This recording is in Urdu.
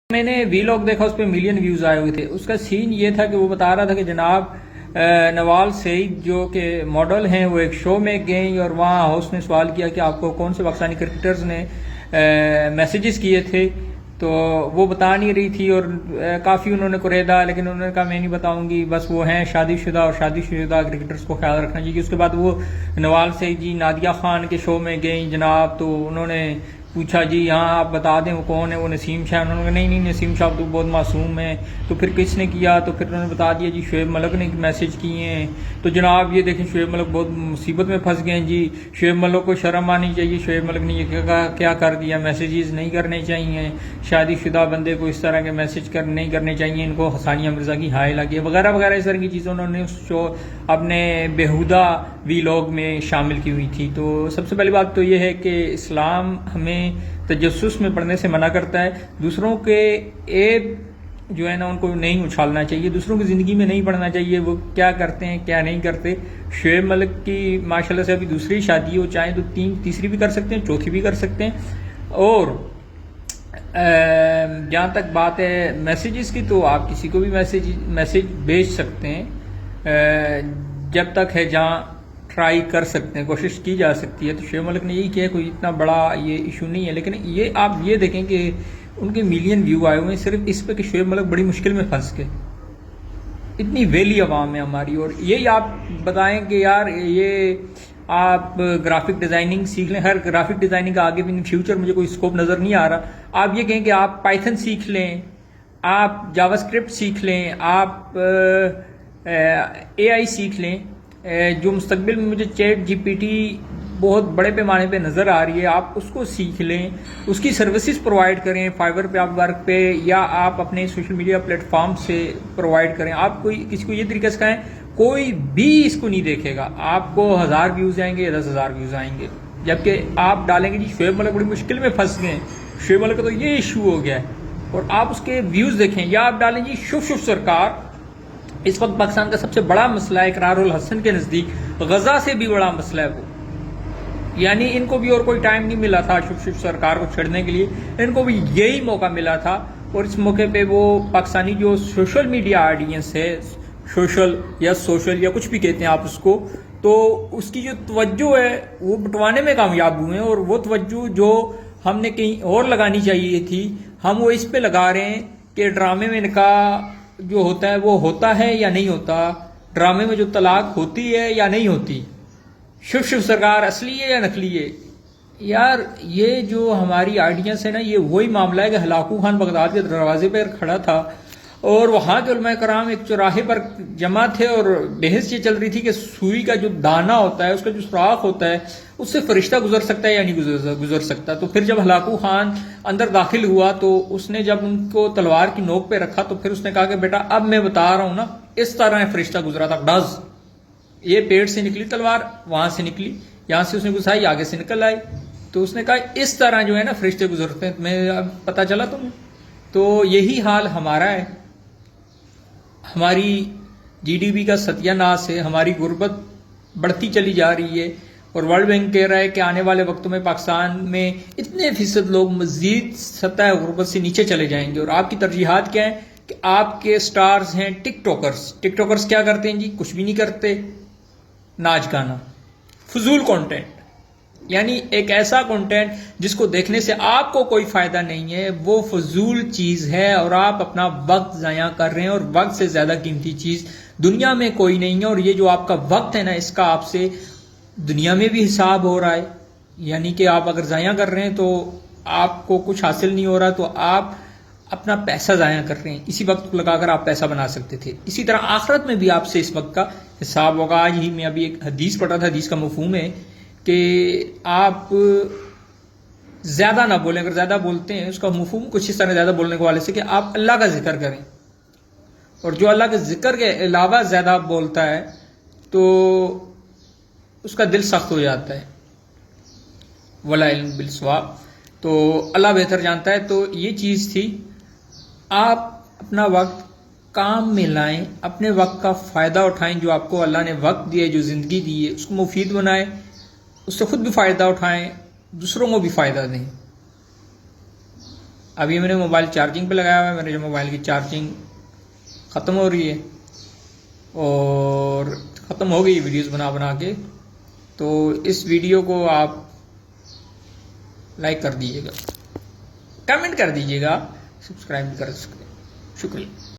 میں نے وی لاگ دیکھا، اس پہ ملین ویوز آئے ہوئے تھے. اس کا سین یہ تھا کہ وہ بتا رہا تھا کہ جناب نوال سعید جو کہ ماڈل ہیں وہ ایک شو میں گئیں اور وہاں ہوسٹ نے سوال کیا کہ آپ کو کون سے پاکستانی کرکٹرز نے میسیجز کیے تھے، تو وہ بتا نہیں رہی تھی اور کافی انہوں نے قریدا، لیکن انہوں نے کہا میں نہیں بتاؤں گی، بس وہ ہیں شادی شدہ اور شادی شدہ کرکٹرز کو خیال رکھنا چاہیے. اس کے بعد وہ نوال سعید جی نادیہ خان کے شو میں گئیں جناب، تو انہوں نے پوچھا جی ہاں آپ بتا دیں وہ کون ہے، وہ نسیم شاہ. انہوں نے کہا نہیں نسیم شاہ تو بہت معصوم ہے. تو پھر کس نے کیا؟ تو پھر انہوں نے بتا دیا جی شعیب ملک نے میسج کیے ہیں. تو جناب یہ دیکھیں شعیب ملک بہت مصیبت میں پھنس گئے ہیں جی. شعیب ملک کو شرم آنی چاہیے. شعیب ملک نے یہ کیا کر دیا، میسیجز نہیں کرنے چاہیے، شادی شدہ بندے کو اس طرح کے میسج نہیں کرنے چاہیے. ان کو حسانیہ مرزا کی ہائے لگی وغیرہ وغیرہ اس طرح کی چیزیں انہوں نے اس شو اپنے بیہودہ وی لاگ میں شامل کی ہوئی تھی. تو سب سے پہلی بات تو یہ ہے کہ اسلام ہمیں تجسس میں پڑھنے سے منع کرتا ہے. دوسروں کے عیب جو ہے نا ان کو نہیں اچھالنا چاہیے، دوسروں کی زندگی میں نہیں پڑھنا چاہیے وہ کیا کرتے ہیں کیا نہیں کرتے. شعیب ملک کی ماشاءاللہ سے ابھی دوسری شادی ہو، چاہیں تو تیسری بھی کر سکتے ہیں، چوتھی بھی کر سکتے ہیں. اور جہاں تک بات ہے میسیجز کی، تو آپ کسی کو بھی میسیج بھیج سکتے ہیں، جب تک ہے جہاں ٹرائی کر سکتے ہیں، کوشش کی جا سکتی ہے. تو شعیب ملک نے یہی کیا، کوئی اتنا بڑا یہ ایشو نہیں ہے. لیکن یہ آپ یہ دیکھیں کہ ان کے ملین ویو آئے ہوئے ہیں صرف اس پہ کہ شعیب ملک بڑی مشکل میں پھنس گئے. اتنی ویلی عوام ہے ہماری. اور یہی آپ بتائیں کہ یار یہ آپ گرافک ڈیزائننگ سیکھ لیں. خیر گرافک ڈیزائننگ کا آگے بھی ان فیوچر مجھے کوئی اسکوپ نظر نہیں آ رہا. آپ یہ کہیں کہ آپ پائتھن سیکھ لیں، آپ جاوا اسکرپٹ سیکھ لیں، آپ اے آئی سیکھ لیں. جو مستقبل میں مجھے چیٹ جی پی ٹی بہت بڑے پیمانے پہ نظر آ رہی ہے، آپ اس کو سیکھ لیں، اس کی سروسز پرووائڈ کریں. فائبر پہ آپ ورک پہ یا آپ اپنے سوشل میڈیا پلیٹ فارم سے پرووائڈ کریں. آپ کسی کو یہ طریقہ سکھائیں، کوئی بھی اس کو نہیں دیکھے گا. آپ کو 1000 ویوز آئیں گے یا 10,000 ویوز آئیں گے. جبکہ آپ ڈالیں گے جی شعیب ملک بڑی مشکل میں پھنس گئے ہیں، شعیب ملک کا تو یہ ایشو ہو گیا ہے، اور آپ اس کے ویوز دیکھیں. یا آپ ڈالیں جی شف سرکار. اس وقت پاکستان کا سب سے بڑا مسئلہ ہے اقرار الحسن کے نزدیک غزہ سے بھی بڑا مسئلہ ہے وہ. یعنی ان کو بھی اور کوئی ٹائم نہیں ملا تھا شف سرکار کو چھڑنے کے لیے، ان کو بھی یہی موقع ملا تھا. اور اس موقع پہ وہ پاکستانی جو سوشل میڈیا آڈینس ہے، سوشل یا کچھ بھی کہتے ہیں آپ اس کو، تو اس کی جو توجہ ہے وہ بٹوانے میں کامیاب ہوئے ہیں. اور وہ توجہ جو ہم نے کہیں اور لگانی چاہیے تھی، ہم وہ اس پہ لگا رہے ہیں کہ ڈرامے میں نکاح جو ہوتا ہے وہ ہوتا ہے یا نہیں ہوتا، ڈرامے میں جو طلاق ہوتی ہے یا نہیں ہوتی، شف سرکار اصلی ہے یا نقلی ہے. یار یہ جو ہماری آڈینس ہے نا، یہ وہی معاملہ ہے کہ ہلاکو خان بغداد کے دروازے پر کھڑا تھا اور وہاں کے علماء کرام ایک چوراہے پر جمع تھے اور بحث یہ چل رہی تھی کہ سوئی کا جو دانہ ہوتا ہے، اس کا جو سوراخ ہوتا ہے، اس سے فرشتہ گزر سکتا ہے یا نہیں گزر سکتا. تو پھر جب ہلاکو خان اندر داخل ہوا تو اس نے جب ان کو تلوار کی نوک پہ رکھا تو پھر اس نے کہا کہ بیٹا اب میں بتا رہا ہوں نا، اس طرح فرشتہ گزرا تھا. ڈز یہ پیٹ سے نکلی تلوار، وہاں سے نکلی، یہاں سے اس نے گھسائی، آگے سے نکل آئی. تو اس نے کہا اس طرح جو ہے نا فرشتے گزرتے ہیں. میں اب پتہ چلا تمہیں. تو یہی حال ہمارا ہے. ہماری جی ڈی پی کا ستیہ ناش ہے، ہماری غربت بڑھتی چلی جا رہی ہے. اور ورلڈ بینک کہہ رہا ہے کہ آنے والے وقتوں میں پاکستان میں اتنے فیصد لوگ مزید سطح غربت سے نیچے چلے جائیں گے. اور آپ کی ترجیحات کیا ہیں کہ آپ کے سٹارز ہیں ٹک ٹاکرز کیا کرتے ہیں جی؟ کچھ بھی نہیں کرتے، ناچ گانا، فضول کنٹینٹ. یعنی ایک ایسا کنٹینٹ جس کو دیکھنے سے آپ کو کوئی فائدہ نہیں ہے، وہ فضول چیز ہے اور آپ اپنا وقت ضائع کر رہے ہیں. اور وقت سے زیادہ قیمتی چیز دنیا میں کوئی نہیں ہے. اور یہ جو آپ کا وقت ہے نا، اس کا آپ سے دنیا میں بھی حساب ہو رہا ہے. یعنی کہ آپ اگر ضائع کر رہے ہیں تو آپ کو کچھ حاصل نہیں ہو رہا، تو آپ اپنا پیسہ ضائع کر رہے ہیں. اسی وقت کو لگا کر آپ پیسہ بنا سکتے تھے. اسی طرح آخرت میں بھی آپ سے اس وقت کا حساب ہوگا. آج ہی میں ابھی ایک حدیث پڑھا تھا، حدیث کا مفہوم ہے کہ آپ زیادہ نہ بولیں. اگر زیادہ بولتے ہیں اس کا مفہوم کچھ اس طرح زیادہ بولنے کے والے سے کہ آپ اللہ کا ذکر کریں. اور جو اللہ کے ذکر کے علاوہ زیادہ بولتا ہے تو اس کا دل سخت ہو جاتا ہے. ولا علم بالصواب. تو اللہ بہتر جانتا ہے. تو یہ چیز تھی، آپ اپنا وقت کام میں لائیں، اپنے وقت کا فائدہ اٹھائیں. جو آپ کو اللہ نے وقت دیا، جو زندگی دی ہے، اس کو مفید بنائیں، اس سے خود بھی فائدہ اٹھائیں، دوسروں کو بھی فائدہ دیں. ابھی میں نے موبائل چارجنگ پہ لگایا ہوا ہے، میرے جو موبائل کی چارجنگ ختم ہو رہی ہے اور ختم ہو گئی ویڈیوز بنا بنا کے. تو اس ویڈیو کو آپ لائک کر دیجیے گا، کمنٹ کر دیجیے گا، سبسکرائب بھی کر سکتے ہیں. شکریہ.